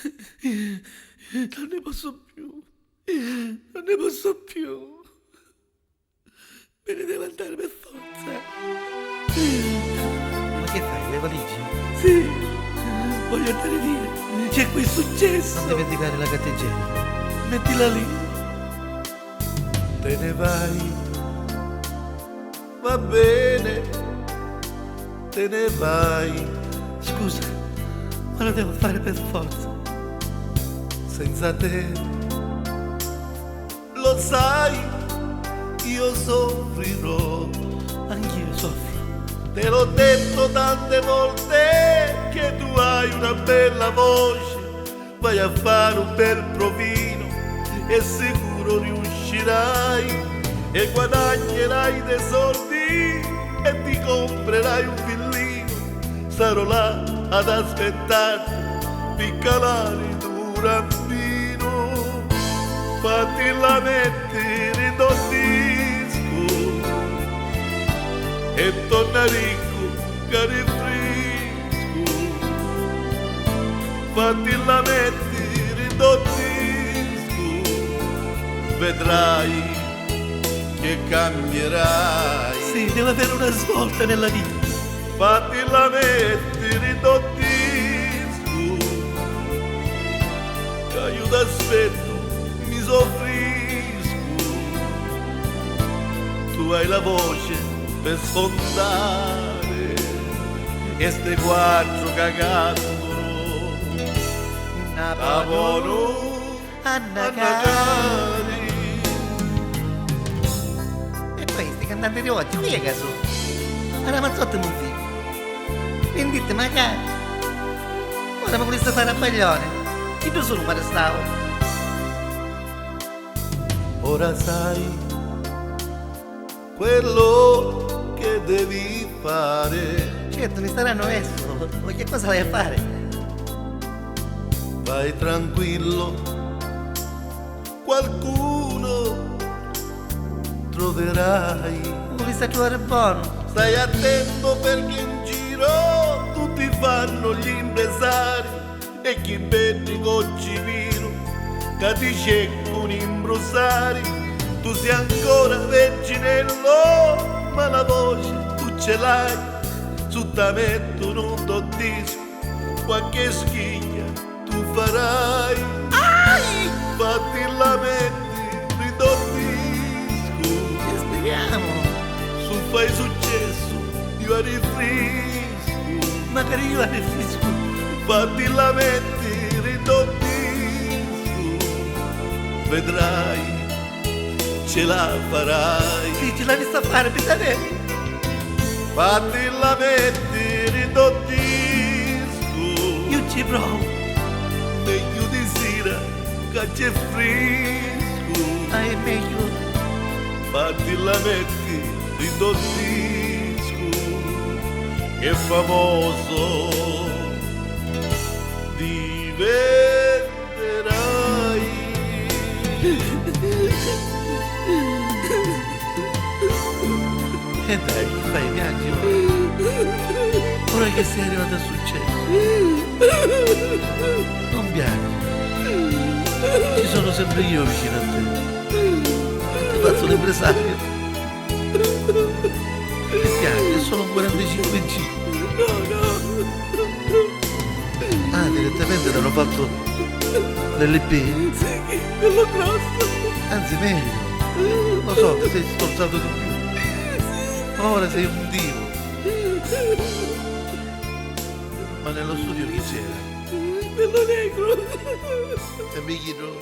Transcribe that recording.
Non ne posso più. Non ne posso più. Me ne devo andare per forza. Ma che fai, le valigie? Sì, voglio andare via. C'è qui successo. Non dimenticare la carta igienica. Mettila lì. Te ne vai. Va bene. Te ne vai. Scusa, ma lo devo fare per forza. Senza te, lo sai, io soffrirò. Anch'io soffro. Te l'ho detto tante volte che tu hai una bella voce. Vai a fare un bel provino e sicuro riuscirai. E guadagnerai dei soldi e ti comprerai un villino. Sarò là ad aspettarti, piccolare tu rampino. Fatti la metti, ridondisco e torna ricco, cari frisco. Fatti la metti, ridondisco, vedrai che cambierai. Sì, deve avere una svolta nella vita. Fatti la metti, ridondisco, che io t'aspetto, mi soffrisco. Tu hai la voce per sfondare e ste quattro cagattolo a buono annagari. E questi cantanti di oggi, qui è caso. Ma la mazzotta non figo. Vendite magari. Ora mi voleste fare a baglione. Chi più sono mi restavo? Ora sai quello che devi fare. Certo, mi staranno messo. Ma che cosa vai a fare? Vai tranquillo, qualcuno troverai. Non voleste trovare buono. Stai attento perché in giro tutti fanno gli impresari e chi vede cocci vino che ti cercano imbrossari. Tu sei ancora verginello, ma la voce tu ce l'hai. Su te mettono un disco, qualche schiglia tu farai. Ai! Fatti la metti, ridondisco. Che speriamo. Su fai successo, io rifrisco. Magari io la refisco. Fatti la metti, ridondisco. Vedrai, ce la farai. Sì, ce l'hai vista fare, pensate. Fatti la metti, ridondisco. Io ci provo. Meglio di sera, che c'è fresco. Ma è meglio. Fatti la metti, ridondisco. Che famoso diventerai. E dai, fai viaggi ora. Ora che sei arrivato al successo. Non piangi. Ci sono sempre io vicino a te. Ti faccio l'impresario. Che piangi, è solo un 45G. Ah, direttamente ti hanno fatto l'LP? Sì, quello grosso. Anzi, meglio. Lo so, ti sei sforzato di più. Ora sei un divo. Ma nello studio chi c'era? Quello negro. E mi chiedo